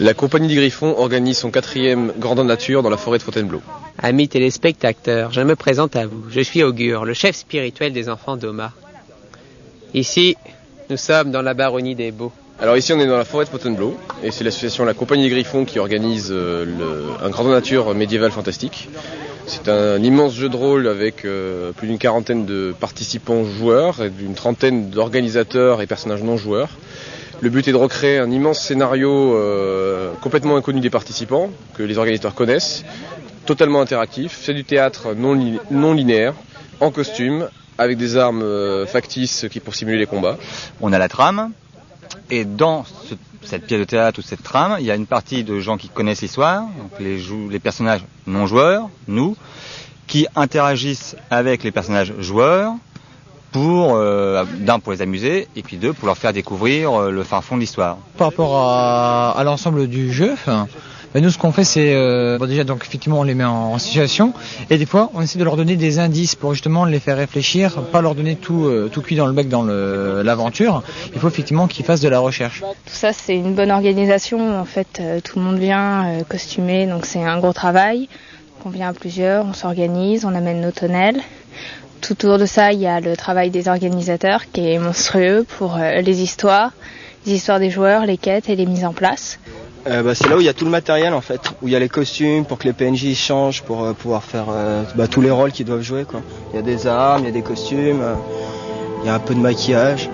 La compagnie des Griffons organise son 4e Grandeur Nature dans la forêt de Fontainebleau. Amis téléspectateurs, je me présente à vous. Je suis Augure, le chef spirituel des enfants d'Oma. Ici, nous sommes dans la baronnie des Baux. Alors ici on est dans la forêt de Fontainebleau et c'est l'association La Compagnie des Griffons qui organise un Grandeur Nature médiéval fantastique. C'est un immense jeu de rôle avec plus d'une quarantaine de participants joueurs et d'une trentaine d'organisateurs et personnages non joueurs. Le but est de recréer un immense scénario complètement inconnu des participants, que les organisateurs connaissent, totalement interactif. C'est du théâtre non linéaire, en costume, avec des armes factices pour simuler les combats. On a la trame, et dans cette pièce de théâtre ou cette trame, il y a une partie de gens qui connaissent l'histoire, donc les personnages non joueurs, nous, qui interagissent avec les personnages joueurs, pour les amuser et puis deux pour leur faire découvrir le fin fond de l'histoire. Par rapport à l'ensemble du jeu, nous ce qu'on fait c'est déjà donc effectivement on les met en situation et des fois on essaie de leur donner des indices pour justement les faire réfléchir, pas leur donner tout cuit dans le bec dans l'aventure. Il faut effectivement qu'ils fassent de la recherche. Tout ça c'est une bonne organisation en fait, tout le monde vient costumé donc c'est un gros travail. On vient à plusieurs, on s'organise, on amène nos tonnelles. Tout autour de ça, il y a le travail des organisateurs qui est monstrueux pour les histoires des joueurs, les quêtes et les mises en place. C'est là où il y a tout le matériel en fait, où il y a les costumes pour que les PNJ changent pour pouvoir faire tous les rôles qu'ils doivent jouer, quoi. Il y a des armes, il y a des costumes, il y a un peu de maquillage.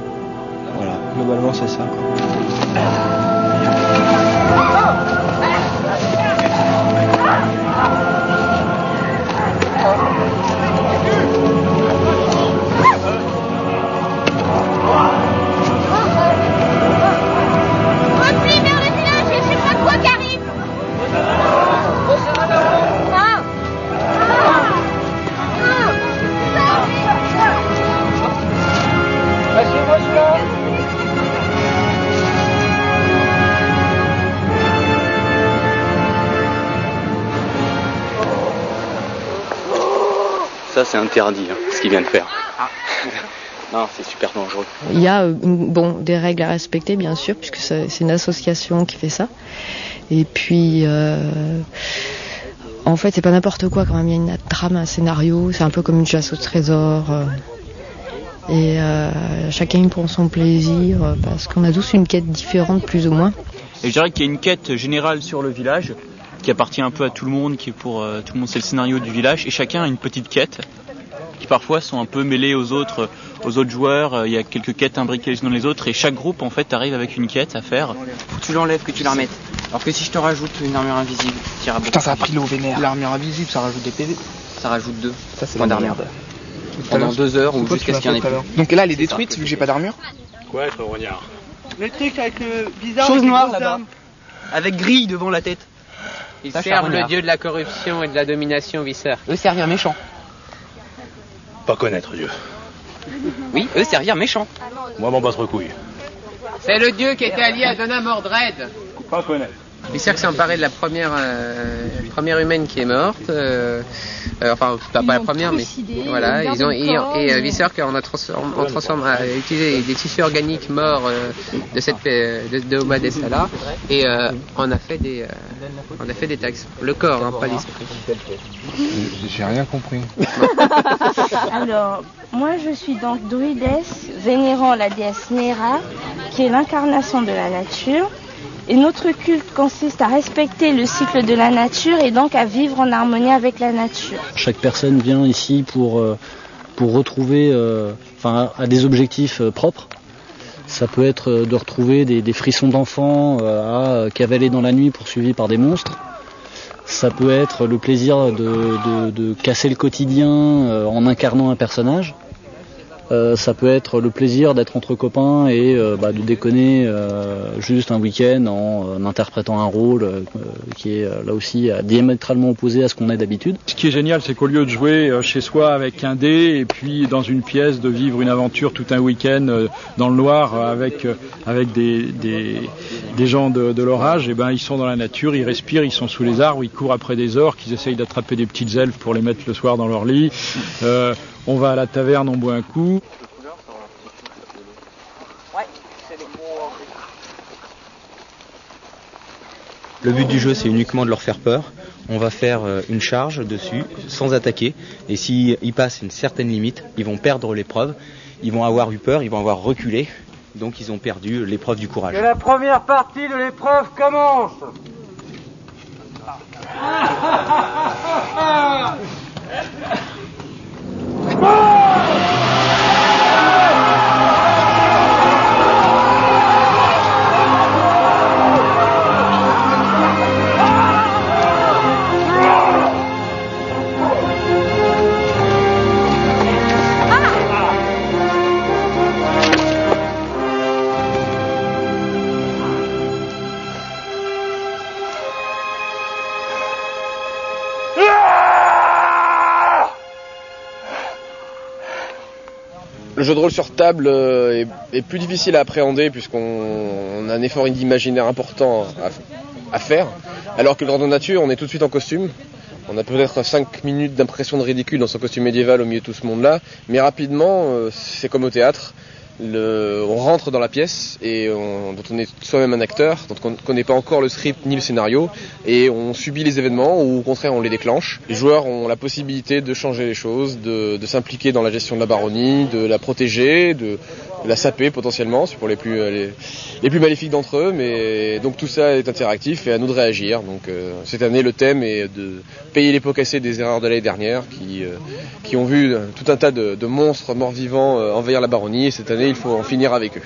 Voilà, globalement c'est ça, quoi. Ça c'est interdit, ce qu'il vient de faire. Non, c'est super dangereux. Il y a des règles à respecter bien sûr, puisque c'est une association qui fait ça. Et puis en fait c'est pas n'importe quoi quand même, il y a une trame, un scénario, c'est un peu comme une chasse au trésor. Et chacun prend son plaisir, parce qu'on a tous une quête différente plus ou moins. Et je dirais qu'il y a une quête générale sur le village, qui appartient un peu à tout le monde, qui est pour tout le monde, c'est le scénario du village, et chacun a une petite quête, qui parfois sont un peu mêlées aux autres joueurs. Il y a quelques quêtes imbriquées les unes dans les autres, et chaque groupe en fait arrive avec une quête à faire. Faut que tu l'enlèves, que tu la remettes. Alors que si je te rajoute une armure invisible, tu iras beaucoup. Putain, ça a pris l'eau vénère. L'armure invisible, ça rajoute des PV. Ça rajoute 2. Ça c'est point d'armure. Pendant 2 heures ou jusqu'à ce qu'il y en ait plus. Donc là elle est détruite vu que j'ai pas d'armure. Quoi, être rognard? Le truc avec le bizarre. Chose noire là-bas. Avec grille devant la tête. Ils servent le dieu de la corruption et de la domination, Visser. Eux servir méchant. Pas connaître Dieu. Oui, eux servir méchant. Moi m'en battre couille. C'est le dieu qui était allié à Donna Mordred. Pas connaître. Visser s'est emparé de la première humaine qui est morte. Enfin, pas la première, mais voilà. Visser a utilisé des tissus organiques morts de Oma Dessala et on a fait des taxes. Le corps, pas l'esprit. J'ai rien compris. Alors, moi je suis donc druidesse vénérant la déesse Nera, qui est l'incarnation de la nature. Et notre culte consiste à respecter le cycle de la nature et donc à vivre en harmonie avec la nature. Chaque personne vient ici pour retrouver à des objectifs propres. Ça peut être de retrouver des frissons d'enfant à cavaler dans la nuit poursuivis par des monstres. Ça peut être le plaisir de casser le quotidien en incarnant un personnage. Ça peut être le plaisir d'être entre copains et de déconner juste un week-end en interprétant un rôle qui est là aussi diamétralement opposé à ce qu'on a d'habitude. Ce qui est génial, c'est qu'au lieu de jouer chez soi avec un dé et puis dans une pièce de vivre une aventure tout un week-end dans le noir avec des gens de leur âge, et ils sont dans la nature, ils respirent, ils sont sous les arbres, ils courent après des orques, ils essayent d'attraper des petites elfes pour les mettre le soir dans leur lit. On va à la taverne, on boit un coup. Le but du jeu, c'est uniquement de leur faire peur. On va faire une charge dessus, sans attaquer. Et s'ils passent une certaine limite, ils vont perdre l'épreuve. Ils vont avoir eu peur, ils vont avoir reculé. Donc ils ont perdu l'épreuve du courage. Et la première partie de l'épreuve commence. Le jeu de rôle sur table est plus difficile à appréhender puisqu'on a un effort imaginaire important à faire. Alors que le grandeur nature, on est tout de suite en costume. On a peut-être 5 minutes d'impression de ridicule dans son costume médiéval au milieu de tout ce monde-là. Mais rapidement, c'est comme au théâtre. On rentre dans la pièce dont on est soi-même un acteur, dont on ne connaît pas encore le script ni le scénario, et on subit les événements ou au contraire on les déclenche. Les joueurs ont la possibilité de changer les choses, de s'impliquer dans la gestion de la baronnie, de la protéger, de la saper potentiellement, c'est pour les plus maléfiques d'entre eux, mais donc tout ça est interactif et à nous de réagir. Donc cette année le thème est de payer les pots cassés des erreurs de l'année dernière qui ont vu tout un tas de monstres morts-vivants envahir la baronnie, et cette année il faut en finir avec eux.